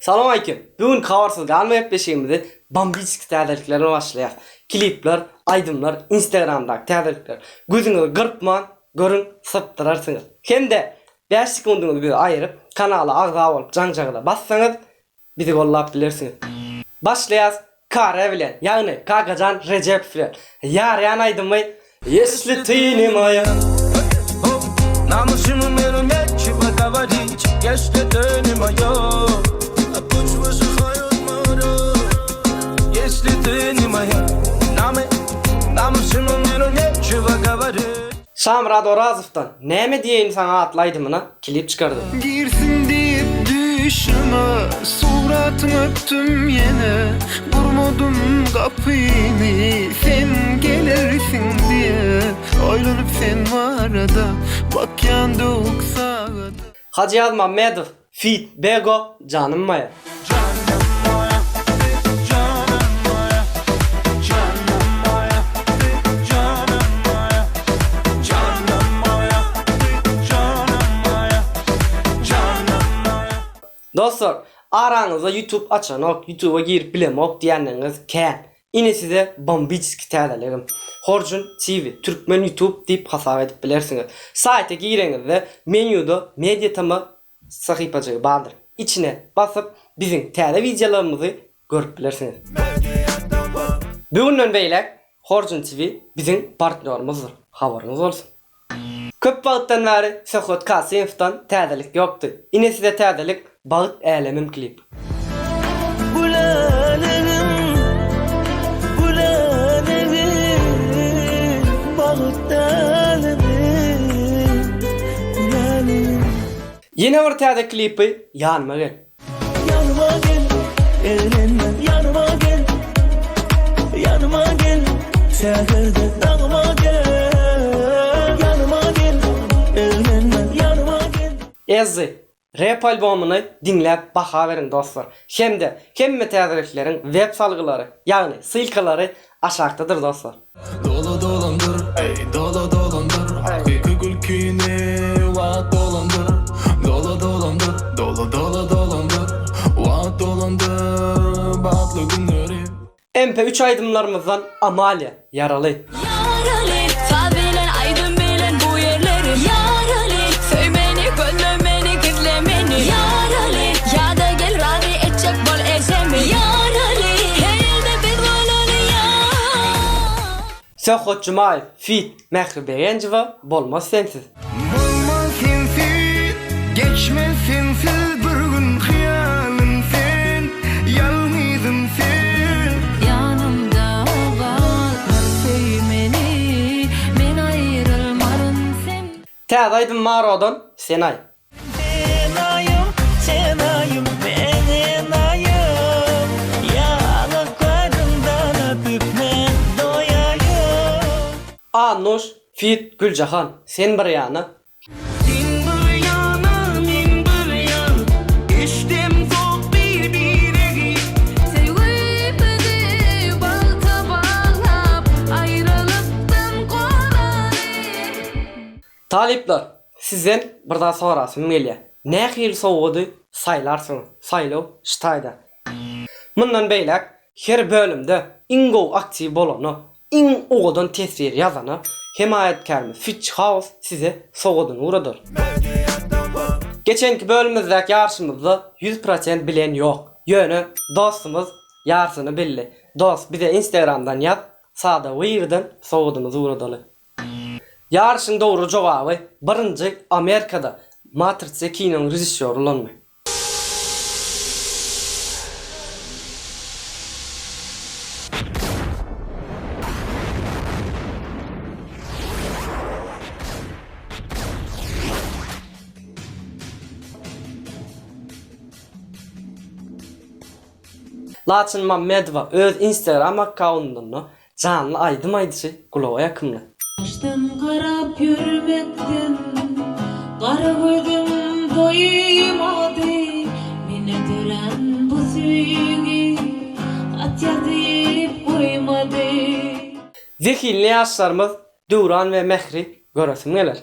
Salam aleyküm. Bugün kabarsız kalmayıp beşiğimizi bambicik täzeliklerine başlayaq. Klipler, aydımlar, Instagram'daki täzelikler. Gözüňizi gırpman, görün, sıptırarsınız. Hem de 5 sekundunuzu bize ayırıp kanala agza olup jaň-jaňyla bassanız bizi gollap bilersiniz. Başlayaz. Kara bilen, yani Kakacan Recep bilen. Yar aydymy, если ты не моя. Namusumı merumet çıba kavadiç Geçti dönüm ayo Apuç başı hayat mara Geçti dönüm ayo Namusumı merumet çıba kavadiç Şamrad Orazov'dan Näme diýeň sana atlaydymyna klip çıkardı. Girsin deyip düşüme Suratını öptüm yine Vurmadım kapını Sen gelirsin diye Oylanıp sen varada Bak yandık sağda Hacı Yazma Medov, Fit, Bego, Canım Maya. Dostlar, aranızda YouTube açanok, YouTube'a girip bilemok diyenleriniz kän. Ine size bombicik täzelerim. Horjun TV, Türkmen YouTube deyip hasap edip bilersiniz. Sayta gireňizde menüde Mediatama sahypajy bardyr. İçine basıp bizim täze videolarımızı görüp bilersiniz. Bugünden beýlek Horjun TV bizim partnerimizdir. Habaryňyz bolsun. Köp wagtdan bäri Söhbet Kasymovdan täzelik ýokdy. Ine size täzelik Bagyt Älemim klip. Yine bir täze klipi Yanıma Gel. Yanıma gel Eğlenme yanıma gel Yanıma gel Şehirde dağıma gel Yanıma gel Eğlenme yanıma gel Ezzi rap albomunu dinlep baha verin dostlar. Hemde kemme täzeliklerin web salgylary, yani sylkaları aşağıdadır dostlar. Dolu dolandır, ey dolu dolandır Hakiki gülkini vaat dolandır Dolu dolandır, dolu dolandır Vaat dolandır, batlı günleri MP3 aydımlarımızdan Amalia, Yaralı. Yaralı, sağ bilen, aydın bilen bu yerleri. Yaralı, sevmeni, gönlümeni, gizlemeni. Yaralı, ya da gel radi edecek bol eşemi. Yaralı, her yerde biz olalım ya. Söhbet Cumayev, Fit, Mehri Beğenciva, Bolmaz Sensiz. Bulmaz sensiz, geçmez sensiz bir gün hıyalın sen Yalnızım sen Yanımda kal, sevmeni, men ayrılmarım sen. Täze aydym Maro'dan Senay. Sen ayım ben enayım Yanaklarından öpüp men doyayım Anuş, Fit, Gülcahan, Sen bir yana. Min bir yana, min bir yan İştem çok birbirine Sevgip edip balta bağlap ayrılıktan kolay. Talipler, sizden bir daha sorasım gelýär. Nähil sowudy saylarsın, saylaw ştaýda. Mundan beýlek her bölümde ingo aktiv bolany, iň oňdan tesir ýazany himayetkärmi Fitch House size sowudyny uradyr. Geçenki bölümimizdäki ýarşymyzda 100% bilen ýok. Ýöne dostumuz ýarsyny bildi. Dost bize Instagramdan ýaz, sada wirden sowudyny uradaly. Yarışın doğru cevabı birinci Amerika'da Matrix kino'nun rejissörü olanmy. Laçın Mamedova öz Instagram account'undan canlı aydym aýdyşy kulağa ýakynly. Baştan karap yürümekten Kara gözüm doymadı Mine dönen bu süyüğü At yazıp koymadı Zehirli yaşlarımız Duran ve Mehri görürsün neler.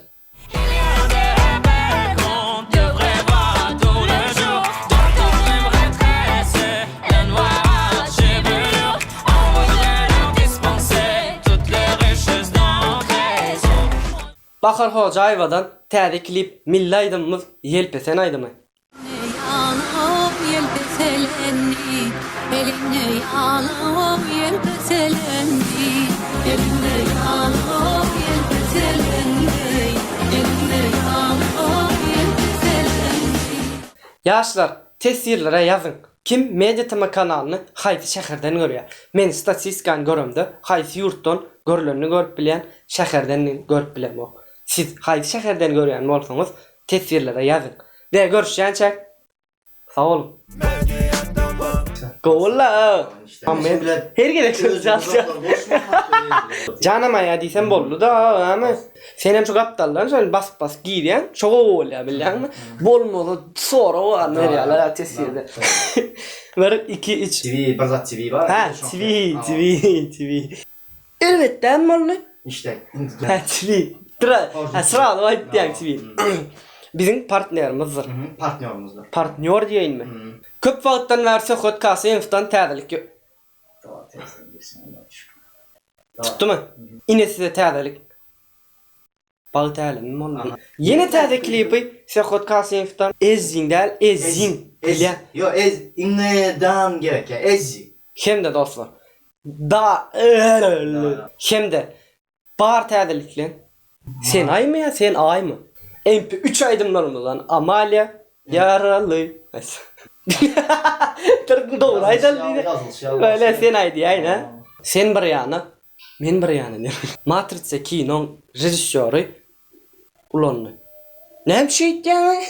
devrait Bahar Hocayevadan täze klip Milli Aydymyz Yelpesen Aydymy. Yalım yelpeselendi, elimde yalım yelpeselendi, elimde yalım yelpeselendi, elimde yalım yelpeselendi. Yaşlar, tesirlere yazın. Kim Mediatema kanalyny haýsy şäherden görýär? Men statistikany görümde haýsy ýurtdan görülenini görüp bilen, şäherden görüp bilen o. Siz haýsy şäherden görýän bolsaňyz tesirlere yazın. Ve görüşýänçä sağ olun. Golla. Amen. Her gerek söz Canama ya diýsem boldy da, ama sen hem çok aptallan, şöyle bas giýýän, çok bolýar bilýärmi? Bolmaly sonra o anlarýarlar tesirde. 1 2 3 TV, Bazat TV var. Ha, TV. Elbette boldy. İşte. Ha, TV. Sıralı aýtdyň TV. Bizim partnerimizdir. Partnerimiz var. Partner diýinmi? Köp wagtdan berse podcast ýyňyzdan täzelik ýok. Tamam, tezden girsin, Allah'a şükür. Tuttumy? Ine size täzelik. Bal täzelim boldy. Yeni täze klipi podcast ýyňyzdan ezziňdäl, ezziň. Bilýän. Yo, innedan gerek ya, ezzi. Hemde dostlar. Hemde bar täzeliklen. Sen aýmy ya, sen aýmy? MP3 aydımlarımızdan Amalia yaralı. Tırkın doğru aydın. Böyle sen aydı ayna. Sen bir yana, men bir yana. Matrice kino'nun rejissörü ulandı. Ne bir şey yani?